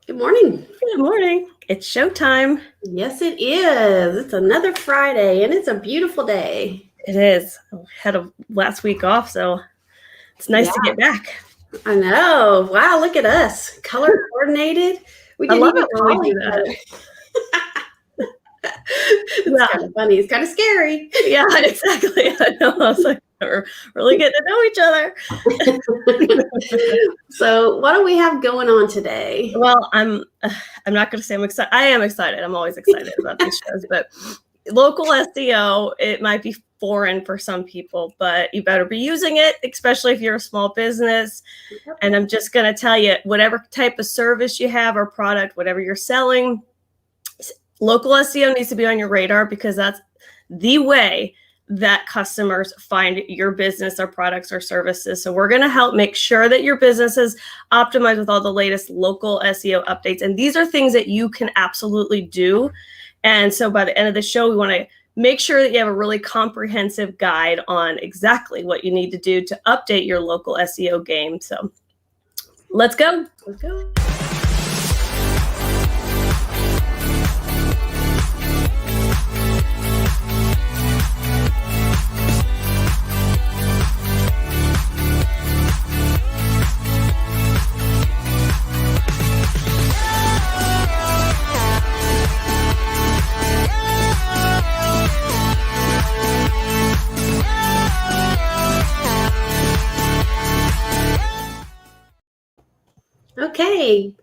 Good morning. Good morning. It's showtime. Yes, it is. It's another Friday, and it's a beautiful day. It is. I had a last week off, so it's nice to get back. I know. Wow, look at us. Color coordinated. We I didn't love even it when we call do each that. It's kind of funny. It's kind of scary. Yeah, exactly. I know. I was like, we're really getting to know each other. So, what do we have going on today? Well, I'm not going to say I'm excited. I am excited. I'm always excited about these shows, but local SEO, it might be foreign for some people, but you better be using it, especially if you're a small business. And I'm just going to tell you, whatever type of service you have or product, whatever you're selling, local SEO needs to be on your radar, because that's the way that customers find your business or products or services. So we're going to help make sure that your business is optimized with all the latest local SEO updates. And these are things that you can absolutely do. And so by the end of the show, we want to make sure that you have a really comprehensive guide on exactly what you need to do to update your local SEO game. So let's go. Let's go. Okay,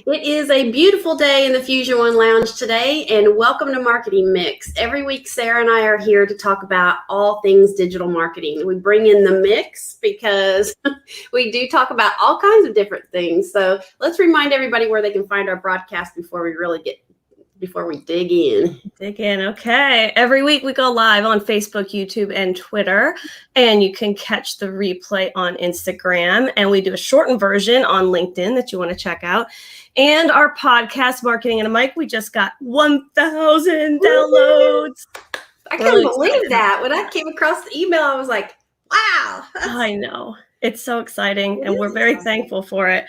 it is a beautiful day in the Fusion One Lounge today, and welcome to Marketing Mix. Every week, Sarah and I are here to talk about all things digital marketing. We bring in the mix because we do talk about all kinds of different things. So let's remind everybody where they can find our broadcast before we dig in. Okay. Every week we go live on Facebook, YouTube, and Twitter, and you can catch the replay on Instagram. And we do a shortened version on LinkedIn that you want to check out. And our podcast, Marketing in a Mic, we just got 1,000 downloads. I couldn't believe that. When I came across the email, I was like, wow. I know. It's so exciting, and we're very thankful for it.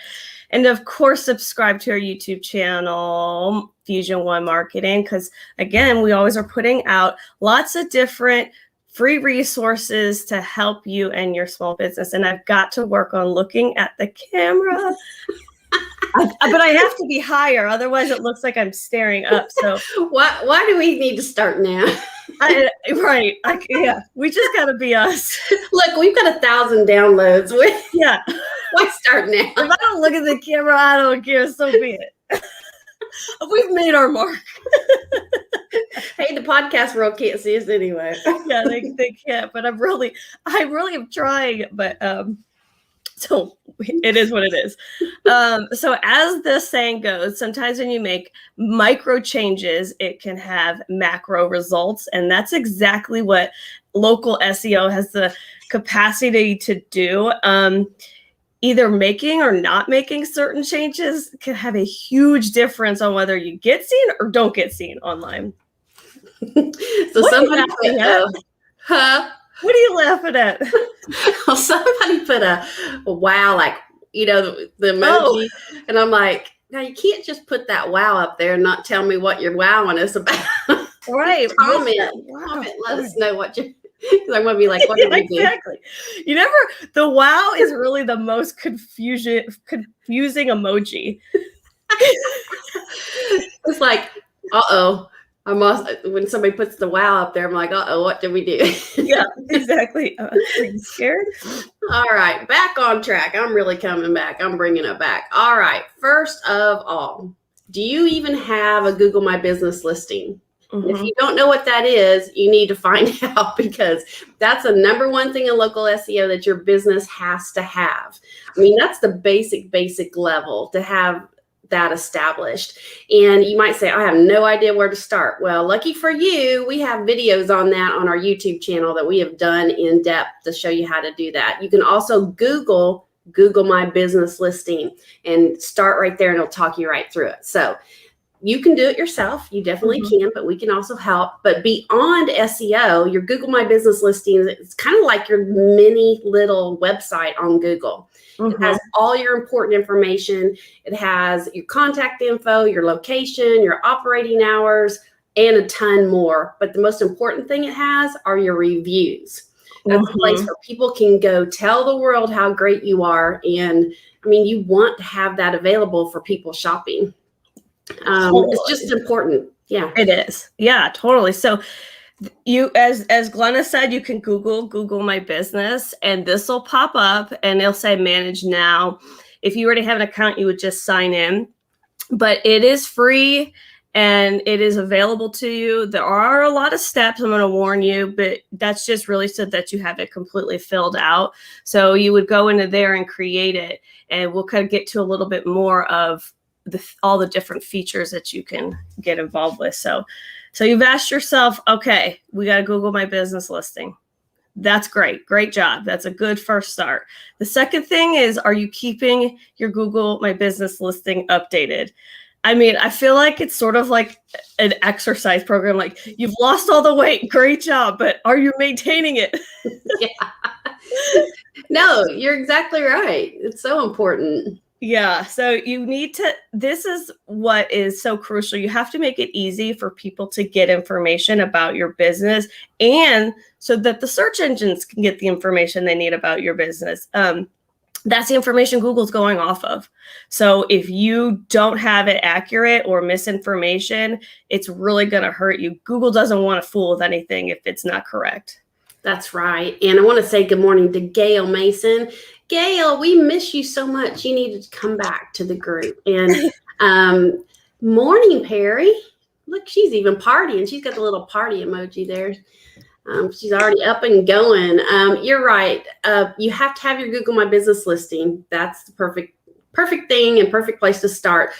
And of course, subscribe to our YouTube channel, Fusion One Marketing, because again, we always are putting out lots of different free resources to help you and your small business. And I've got to work on looking at the camera. But I have to be higher, otherwise it looks like I'm staring up. So why do we need to start now? Yeah, we just got to be us. Look, we've got 1,000 downloads. Yeah. Why start now? If I don't look at the camera, I don't care. So be it. We've made our mark. Hey, the podcast world can't see us anyway. Yeah, they can't. But I really am trying. But so it is what it is. So as the saying goes, sometimes when you make micro changes, it can have macro results. And that's exactly what local SEO has the capacity to do. Either making or not making certain changes can have a huge difference on whether you get seen or don't get seen online. So somebody put, What are you laughing at? Well, somebody put a wow, like, the emoji. And I'm like, now you can't just put that wow up there and not tell me what you're wowing us about. Right. Comment, let us know what you're. Because I want to be like, what did we do? Exactly. The wow is really the most confusing emoji. It's like, when somebody puts the wow up there, I'm like, what did we do? Yeah, exactly. Are you scared? All right, back on track. I'm really coming back. I'm bringing it back. All right, first of all, do you even have a Google My Business listing? Mm-hmm. If you don't know what that is, you need to find out, because that's the number one thing in local SEO that your business has to have. I mean, that's the basic level to have that established. And you might say, I have no idea where to start. Well, lucky for you, we have videos on that on our YouTube channel that we have done in depth to show you how to do that. You can also Google My Business listing and start right there, and it'll talk you right through it. So you can do it yourself. You definitely can, but we can also help. But beyond SEO, your Google My Business listings, it's kind of like your mini little website on Google. It has all your important information. It has your contact info, your location, your operating hours, and a ton more. But the most important thing it has are your reviews. That's a place where people can go tell the world how great you are. And I mean, you want to have that available for people shopping. It's just important. Yeah, it is. Yeah, totally. So you, as Glenna said, you can Google My Business, and this will pop up and it'll say manage now. If you already have an account, you would just sign in, but it is free and it is available to you. There are a lot of steps, I'm going to warn you, but that's just really so that you have it completely filled out. So you would go into there and create it, and we'll kind of get to a little bit more of all the different features that you can get involved with. So you've asked yourself, okay, we got to Google My Business listing. That's great. Great job. That's a good first start. The second thing is, are you keeping your Google My Business listing updated? I mean, I feel like it's sort of like an exercise program. Like, you've lost all the weight. Great job. But are you maintaining it? Yeah. No, you're exactly right. It's so important. Yeah. So you need to, this is what is so crucial. You have to make it easy for people to get information about your business, and so that the search engines can get the information they need about your business. That's the information Google's going off of. So if you don't have it accurate or misinformation, it's really going to hurt you. Google doesn't want to fool with anything if it's not correct. That's right. And I want to say good morning to Gail Mason. Gail, we miss you so much. You needed to come back to the group. And morning, Perry. Look, she's even partying. She's got the little party emoji there. She's already up and going. You're right. You have to have your Google My Business listing. That's the perfect thing and perfect place to start.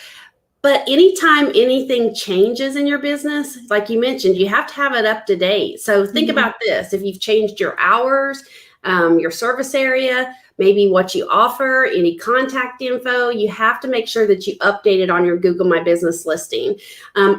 But anytime anything changes in your business, like you mentioned, you have to have it up to date. So think about this. If you've changed your hours, your service area, maybe what you offer, any contact info, you have to make sure that you update it on your Google My Business listing.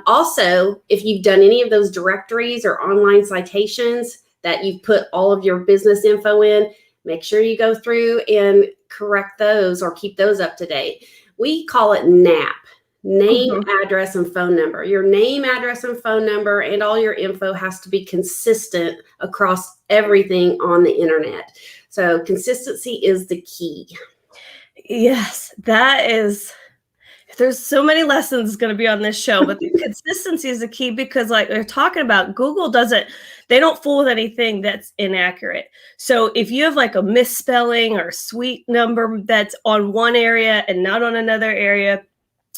Also, if you've done any of those directories or online citations that you've put all of your business info in, make sure you go through and correct those or keep those up to date. We call it NAP. Name, address, and phone number. Your name, address, and phone number, and all your info has to be consistent across everything on the internet. So consistency is the key. Yes, that is. There's so many lessons going to be on this show, but the consistency is the key, because like they're talking about, Google they don't fool with anything that's inaccurate. So if you have like a misspelling or a suite number that's on one area and not on another area,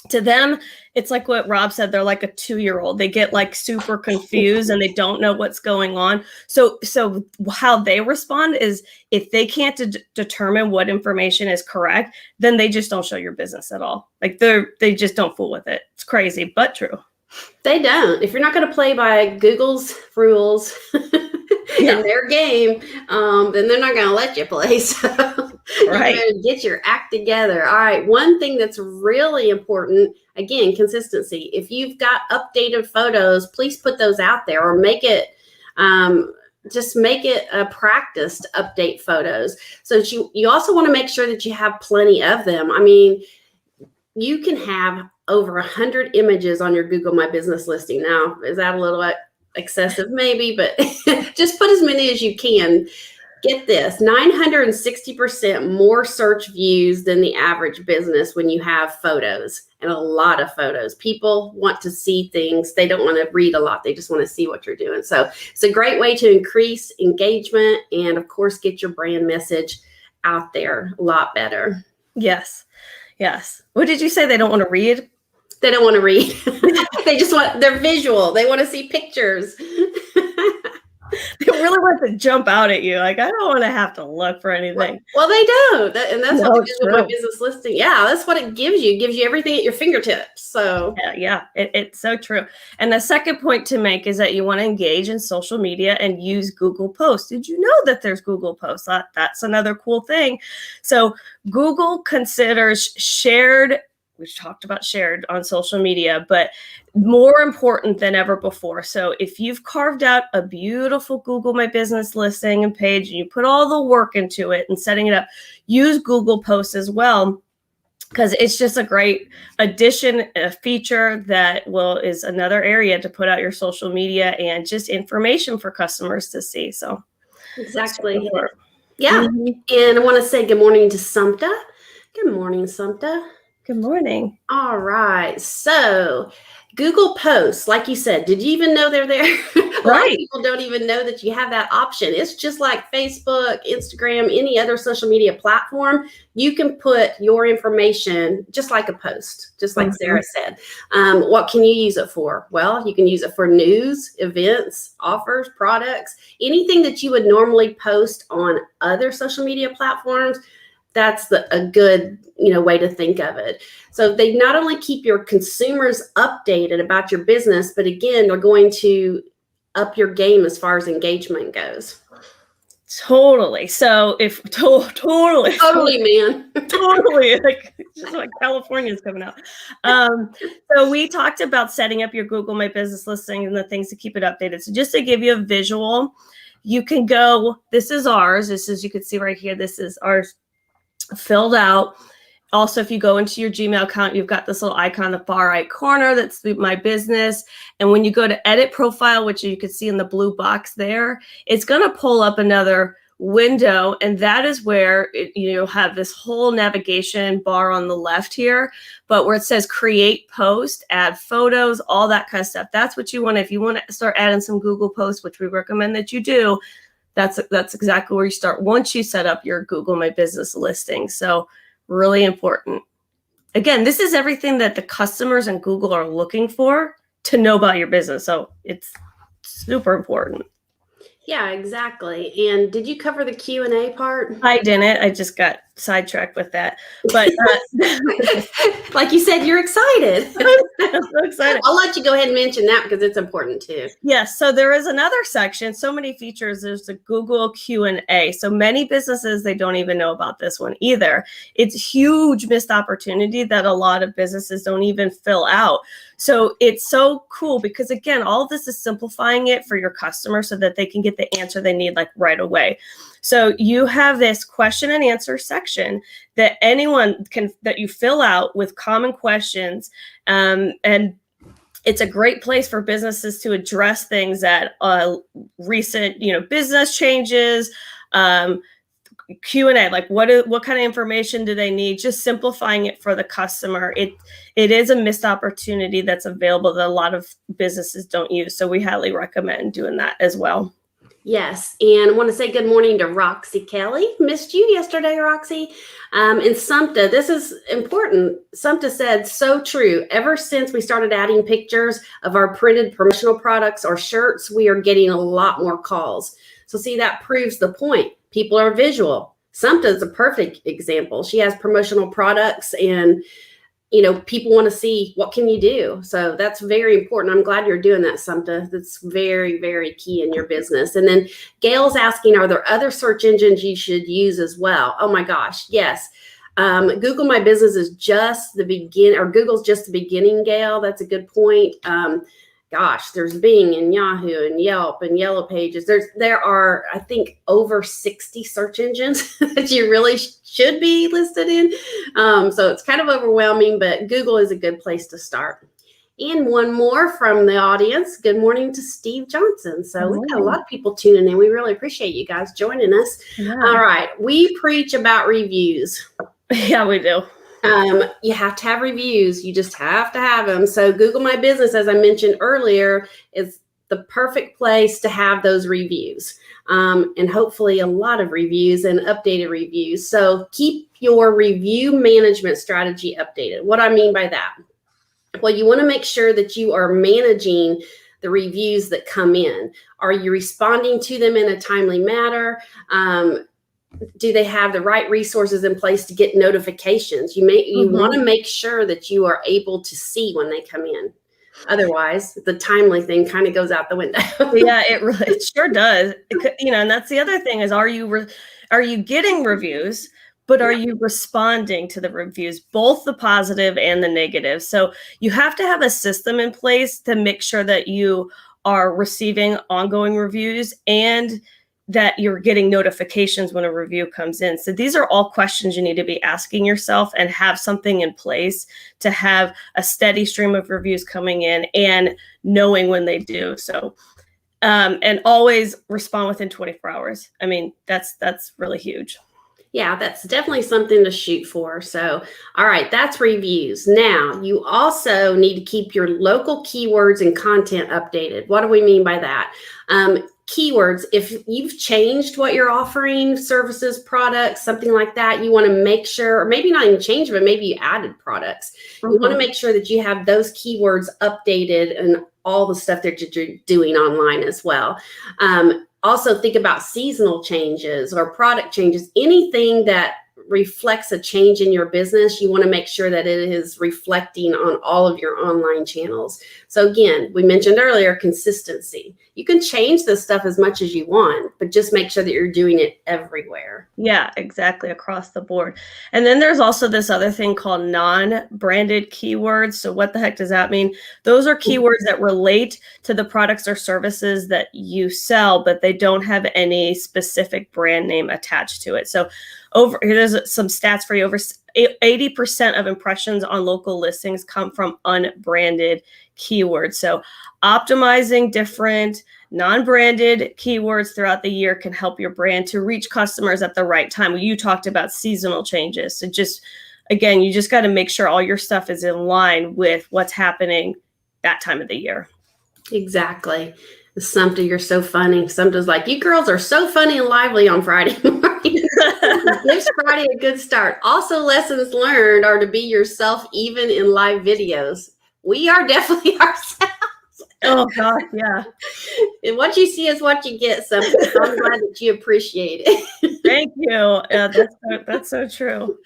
to them, it's like what Rob said. They're like a 2-year-old. They get like super confused and they don't know what's going on. So how they respond is, if they can't determine what information is correct, then they just don't show your business at all. Like they just don't fool with it. It's crazy, but true. They don't. If you're not going to play by Google's rules and their game, then they're not going to let you play. So right. You better get your act together. All right. One thing that's really important, again, consistency. If you've got updated photos, please put those out there, or make it just make it a practice to update photos. So you also want to make sure that you have plenty of them. I mean, you can have over 100 images on your Google My Business listing. Now, is that a little excessive? Maybe, but just put as many as you can. Get this, 960% more search views than the average business when you have photos, and a lot of photos. People want to see things. They don't want to read a lot. They just want to see what you're doing. So it's a great way to increase engagement and, of course, get your brand message out there a lot better. Yes. Yes. What did you say? They don't want to read? They don't want to read. They're visual. They want to see pictures. They really want to jump out at you. Like, I don't want to have to look for anything. Well, they don't. And that's what the Google My Business listing. Yeah, that's what it gives you. It gives you everything at your fingertips. So yeah, it's so true. And the second point to make is that you want to engage in social media and use Google Posts. Did you know that there's Google Posts? That's another cool thing. So Google considers shared we've talked about shared on social media, but more important than ever before. So if you've carved out a beautiful Google My Business listing and page, and you put all the work into it and setting it up, use Google Posts as well, because it's just a great addition, a feature that is another area to put out your social media and just information for customers to see. So exactly. Yeah. And I want to say good morning to Sumta. Good morning, Sumta. Good morning. All right. So Google Posts, like you said, did you even know they're there? A lot of people don't even know that you have that option. It's just like Facebook, Instagram, any other social media platform. You can put your information just like a post, just like Sarah said. What can you use it for? Well, you can use it for news, events, offers, products, anything that you would normally post on other social media platforms. That's a good, way to think of it. So they not only keep your consumers updated about your business, but again, they're going to up your game as far as engagement goes. Totally. So if totally, man, totally, just like California's coming out. So we talked about setting up your Google My Business listing and the things to keep it updated. So just to give you a visual, you can go. This is ours. This is, you can see right here. This is ours, filled out. Also, if you go into your Gmail account, you've got this little icon in the far right corner. That's My Business. And when you go to edit profile, which you can see in the blue box there, it's going to pull up another window. And that is where you have this whole navigation bar on the left here, but where it says create post, add photos, all that kind of stuff. That's what you want. If you want to start adding some Google posts, which we recommend that you do, that's exactly where you start once you set up your Google My Business listing. So really important. Again, this is everything that the customers and Google are looking for to know about your business. So it's super important. Yeah, exactly. And did you cover the Q&A part? I didn't. I just got sidetracked with that. But like you said, you're excited. I'm so excited. I'll let you go ahead and mention that because it's important too. Yes. So there is another section. So many features. There's the Google Q&A. So many businesses, they don't even know about this one either. It's a huge missed opportunity that a lot of businesses don't even fill out. So it's so cool because, again, all of this is simplifying it for your customers so that they can get the answer they need like right away. So you have this question and answer section that anyone that you fill out with common questions. And it's a great place for businesses to address things that recent, business changes, Q&A, like what kind of information do they need? Just simplifying it for the customer. It is a missed opportunity that's available that a lot of businesses don't use. So we highly recommend doing that as well. Yes. And I want to say good morning to Roxy Kelly. Missed you yesterday, Roxy. And Sumta, this is important. Sumta said, so true. Ever since we started adding pictures of our printed promotional products or shirts, we are getting a lot more calls. So see, that proves the point. People are visual. Sumta is a perfect example. She has promotional products and people want to see what can you do. So that's very important. I'm glad you're doing that, Sumta. That's very, very key in your business. And then Gail's asking, are there other search engines you should use as well? Oh my gosh, yes. Google My Business is just the begin, or Google's just the beginning, Gail. That's a good point. Gosh, there's Bing and Yahoo and Yelp and Yellow Pages. There are, I think, over 60 search engines that you really should be listed in. So it's kind of overwhelming, but Google is a good place to start. And one more from the audience. Good morning to Steve Johnson. So we've got a lot of people tuning in. We really appreciate you guys joining us. Yeah. All right. We preach about reviews. Yeah, we do. You have to have reviews. You just have to have them. So Google My Business, as I mentioned earlier, is the perfect place to have those reviews. And hopefully a lot of reviews and updated reviews. So keep your review management strategy updated. What I mean by that? Well, you want to make sure that you are managing the reviews that come in. Are you responding to them in a timely manner? Do they have the right resources in place to get notifications? You want to make sure that you are able to see when they come in. Otherwise, the timely thing kind of goes out the window. Yeah, it sure does. And that's the other thing is, are you getting reviews? but are you responding to the reviews, both the positive and the negative? So you have to have a system in place to make sure that you are receiving ongoing reviews and that you're getting notifications when a review comes in. So these are all questions you need to be asking yourself, and have something in place to have a steady stream of reviews coming in and knowing when they do. So, and always respond within 24 hours. I mean, that's really huge. Yeah, that's definitely something to shoot for. So, all right, that's reviews. Now, you also need to keep your local keywords and content updated. What do we mean by that? Keywords, if you've changed what you're offering, services, products, something like that, you want to make sure, or maybe not even change, but maybe you added products. You want to make sure that you have those keywords updated and all the stuff that you're doing online as well. Also think about seasonal changes or product changes, anything that reflects a change in your business. You want to make sure that it is reflecting on all of your online channels. So again, we mentioned earlier, consistency. You can change this stuff as much as you want, but just make sure that you're doing it everywhere. Yeah, exactly, across the board. And then there's also this other thing called non-branded keywords. So what the heck does that mean? Those are keywords that relate to the products or services that you sell, but they don't have any specific brand name attached to it. So here's some stats for you. Over 80% of impressions on local listings come from unbranded keywords. So optimizing different non-branded keywords throughout the year can help your brand to reach customers at the right time. You talked about seasonal changes. So again, you just got to make sure all your stuff is in line with what's happening that time of the year. Exactly. Sumter, you're so funny. Sumter's like, you girls are so funny and lively on Friday morning. Gives Friday a good start. Also, lessons learned are to be yourself even in live videos. We are definitely ourselves. Oh God, yeah. And what you see is what you get. So I'm glad that you appreciate it. Thank you. Yeah, that's so true.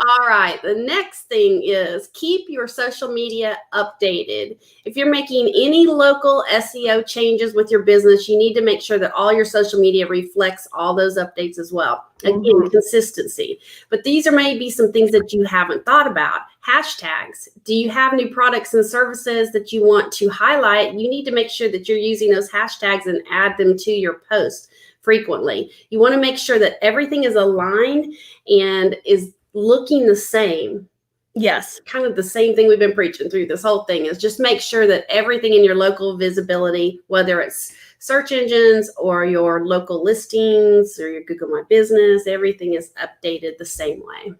All right. The next thing is keep your social media updated. If you're making any local SEO changes with your business, you need to make sure that all your social media reflects all those updates as well. Again, consistency. But these are maybe some things that you haven't thought about. Hashtags. Do you have new products and services that you want to highlight? You need to make sure that you're using those hashtags and add them to your posts frequently. You want to make sure that everything is aligned and is looking the same. Yes. Kind of the same thing we've been preaching through this whole thing is just make sure that everything in your local visibility, whether it's search engines or your local listings or your Google My Business, everything is updated the same way.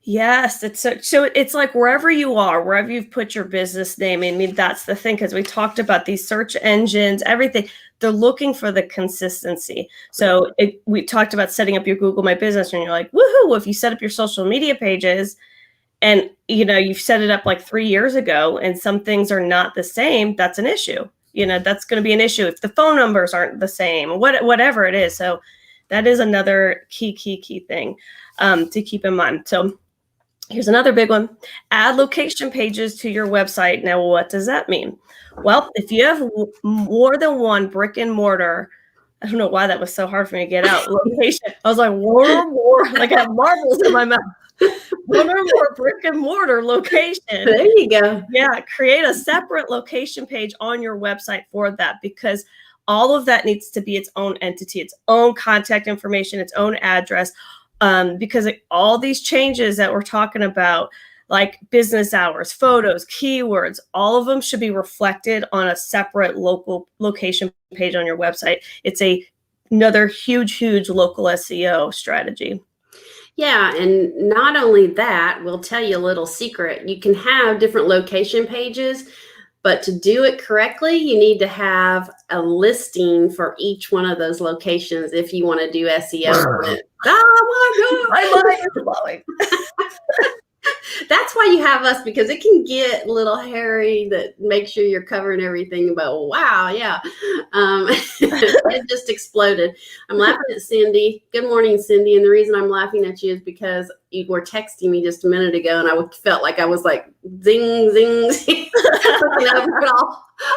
Yes, so it's like wherever you are, wherever you've put your business name. I mean, that's the thing, because we talked about these search engines, everything. They're looking for the consistency. So we talked about setting up your Google My Business, and you're like, woohoo! If you set up your social media pages, and you've set it up like 3 years ago, and some things are not the same, that's an issue. That's going to be an issue if the phone numbers aren't the same, whatever it is. So that is another key thing to keep in mind. So here's another big one. Add location pages to your website. Now, what does that mean? Well, if you have more than one brick and mortar, I don't know why that was so hard for me to get out, location. I was like, one or more, like I have marbles in my mouth. One or more brick and mortar location. There you go. Yeah, create a separate location page on your website for that, because all of that needs to be its own entity, its own contact information, its own address. Because all these changes that we're talking about, like business hours, photos, keywords, all of them should be reflected on a separate local location page on your website. It's another huge local SEO strategy. Yeah, and not only that, we'll tell you a little secret. You can have different location pages, but to do it correctly, you need to have a listing for each one of those locations if you want to do SEO on it. Oh my God. My mind is blowing. That's why you have us, because it can get a little hairy. That make sure you're covering everything. But wow, yeah, it just exploded. I'm laughing at Cindy. Good morning, Cindy. And the reason I'm laughing at you is because you were texting me just a minute ago, and I felt like I was like zing, zing, zing. looking over at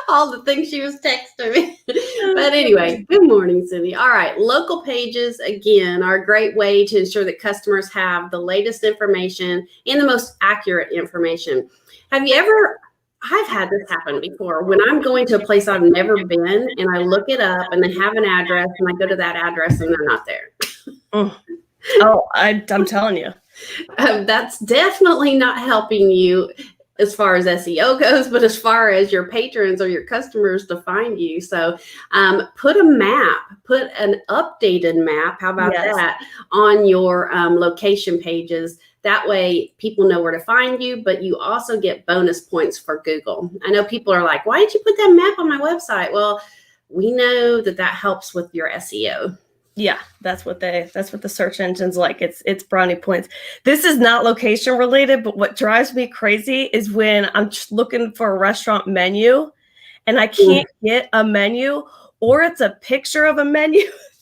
all the things she was texting me. But anyway, good morning, Cindy. All right, local pages, again, are a great way to ensure that customers have the latest information and the most accurate information. Have you ever, I've had this happen before, when I'm going to a place I've never been and I look it up and they have an address and I go to that address and they're not there. Oh, I'm telling you. That's definitely not helping you as far as SEO goes, but as far as your patrons or your customers to find you. So put a map, put an updated map, how about that, on your location pages. That way people know where to find you, but you also get bonus points for Google. I know people are like, why did you put that map on my website? Well, we know that helps with your SEO. Yeah, that's what the search engine's like. It's brownie points. This is not location related, but what drives me crazy is when I'm just looking for a restaurant menu and I can't get a menu, or it's a picture of a menu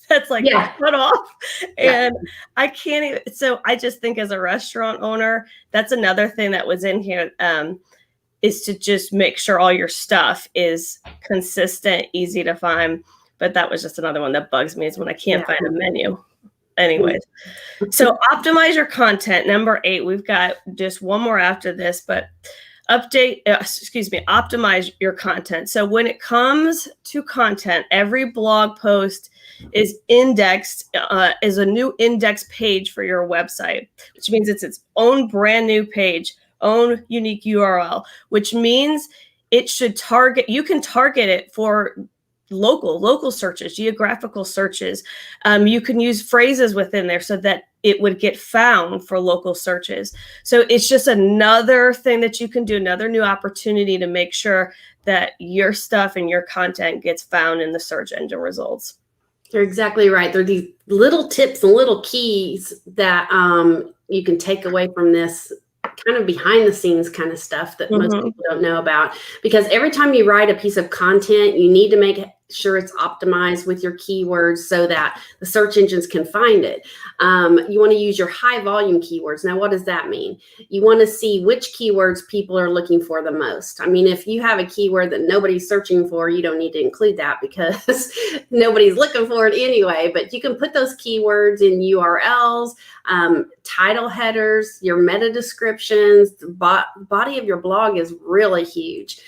that's like cut off, and I can't even. So I just think as a restaurant owner, that's another thing that was in here, is to just make sure all your stuff is consistent, easy to find. But that was just another one that bugs me, is when I can't find a menu. Anyways, so optimize your content. Number 8, we've got just one more after this, but optimize your content. So when it comes to content, every blog post is indexed, is a new index page for your website, which means it's its own brand new page, own unique URL, which means it should you can target it for local searches, geographical searches. You can use phrases within there so that it would get found for local searches. So it's just another thing that you can do, another new opportunity to make sure that your stuff and your content gets found in the search engine results. You're exactly right. There are these little tips and little keys that you can take away from this kind of behind the scenes kind of stuff that most people don't know about. Because every time you write a piece of content, you need to make sure it's optimized with your keywords so that the search engines can find it. You want to use your high volume keywords. Now, what does that mean? You want to see which keywords people are looking for the most. I mean, if you have a keyword that nobody's searching for, you don't need to include that because nobody's looking for it anyway. But you can put those keywords in URLs, title headers, your meta descriptions. The body of your blog is really huge.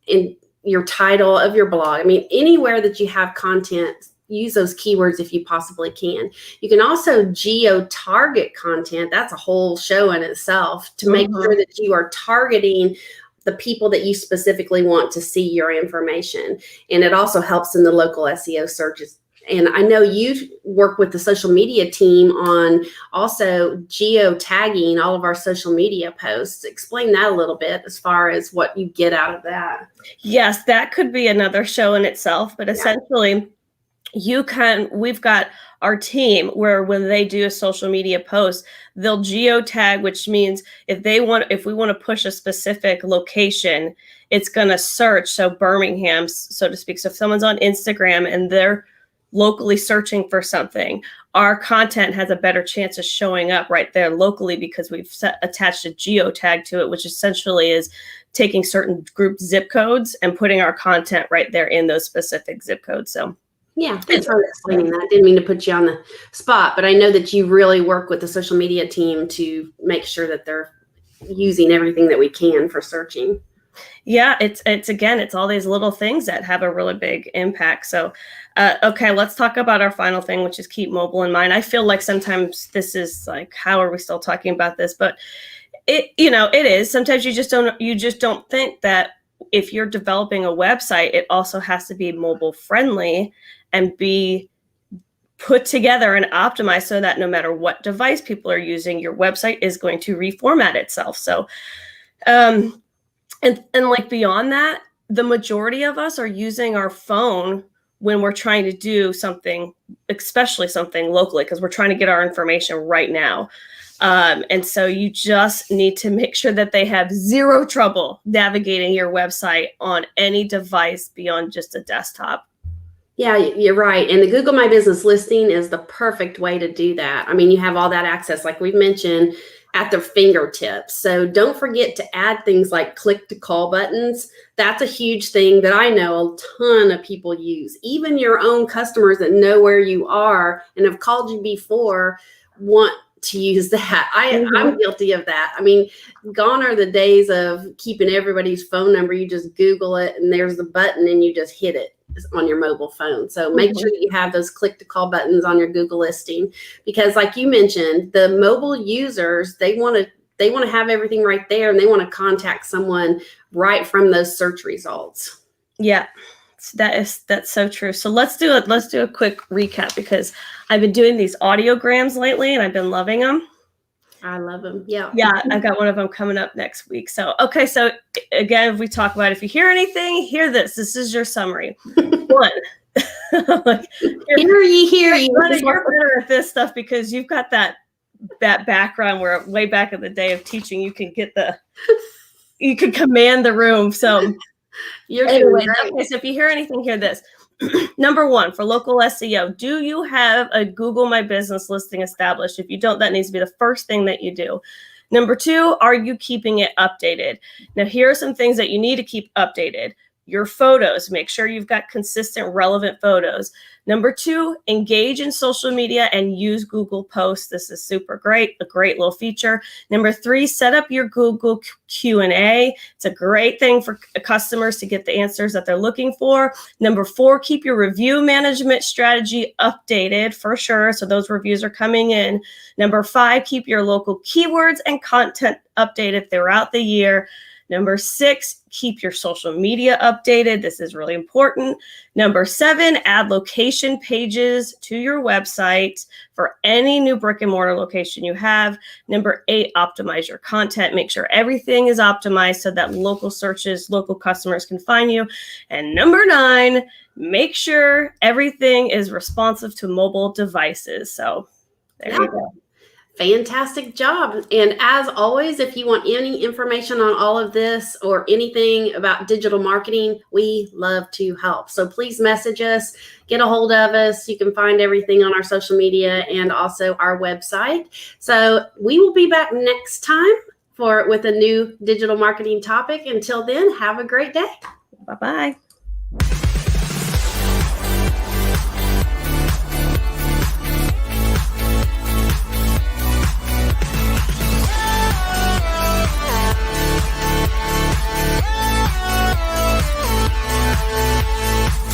In your title of your blog. I mean, anywhere that you have content, use those keywords if you possibly can. You can also geo-target content. That's a whole show in itself, to make sure that you are targeting the people that you specifically want to see your information. And it also helps in the local SEO searches. And I know you work with the social media team on also geo-tagging all of our social media posts. Explain that a little bit as far as what you get out of that. Yes, that could be another show in itself, but essentially we've got our team where when they do a social media post, they'll geo-tag, which means if we want to push a specific location, it's going to search. So Birmingham, so to speak. So if someone's on Instagram and they're locally searching for something, our content has a better chance of showing up right there locally because we've attached a geotag to it, which essentially is taking certain group zip codes and putting our content right there in those specific zip codes. So yeah, thanks for explaining that. I didn't mean to put you on the spot, but I know that you really work with the social media team to make sure that they're using everything that we can for searching. Yeah, it's all these little things that have a really big impact. So, okay, let's talk about our final thing, which is keep mobile in mind. I feel like sometimes this is like, how are we still talking about this? But it is. Sometimes you just don't think that if you're developing a website, it also has to be mobile friendly and be put together and optimized so that no matter what device people are using, your website is going to reformat itself. So, and like beyond that, the majority of us are using our phone when we're trying to do something, especially something locally, because we're trying to get our information right now. And so you just need to make sure that they have zero trouble navigating your website on any device beyond just a desktop. Yeah, you're right. And the Google My Business listing is the perfect way to do that. I mean, you have all that access, like we've mentioned, at their fingertips. So don't forget to add things like click to call buttons. That's a huge thing that I know a ton of people use. Even your own customers that know where you are and have called you before want to use that. I'm guilty of that. I mean, gone are the days of keeping everybody's phone number. You just Google it and there's the button and you just hit it on your mobile phone. So make sure you have those click to call buttons on your Google listing, because like you mentioned, the mobile users, they want to have everything right there, and they want to contact someone right from those search results. Yeah. That's so true. So let's do a quick recap, because I've been doing these audiograms lately and I've been loving them. I love them. Yeah. Yeah. I've got one of them coming up next week. So, okay. So again, if we talk about, if you hear anything, hear this. This is your summary. One, like, you're better at this stuff because you've got that background where way back in the day of teaching, you can command the room. So anyway, okay, so if you hear anything, hear this. Number one, for local SEO, do you have a Google My Business listing established? If you don't, that needs to be the first thing that you do. Number two, are you keeping it updated? Now, here are some things that you need to keep updated. Your photos, make sure you've got consistent, relevant photos. Number two, engage in social media and use Google Posts. This is super great, a great little feature. Number three, set up your Google Q&A. It's a great thing for customers to get the answers that they're looking for. Number four, keep your review management strategy updated for sure, so those reviews are coming in. Number five, keep your local keywords and content updated throughout the year. Number six, keep your social media updated. This is really important. Number seven, add location pages to your website for any new brick and mortar location you have. Number eight, optimize your content. Make sure everything is optimized so that local searches, local customers can find you. And number nine, make sure everything is responsive to mobile devices. So there you go. Fantastic job. And as always, if you want any information on all of this or anything about digital marketing, we love to help. So please message us, get a hold of us. You can find everything on our social media and also our website. So we will be back next time with a new digital marketing topic. Until then, have a great day. Bye-bye.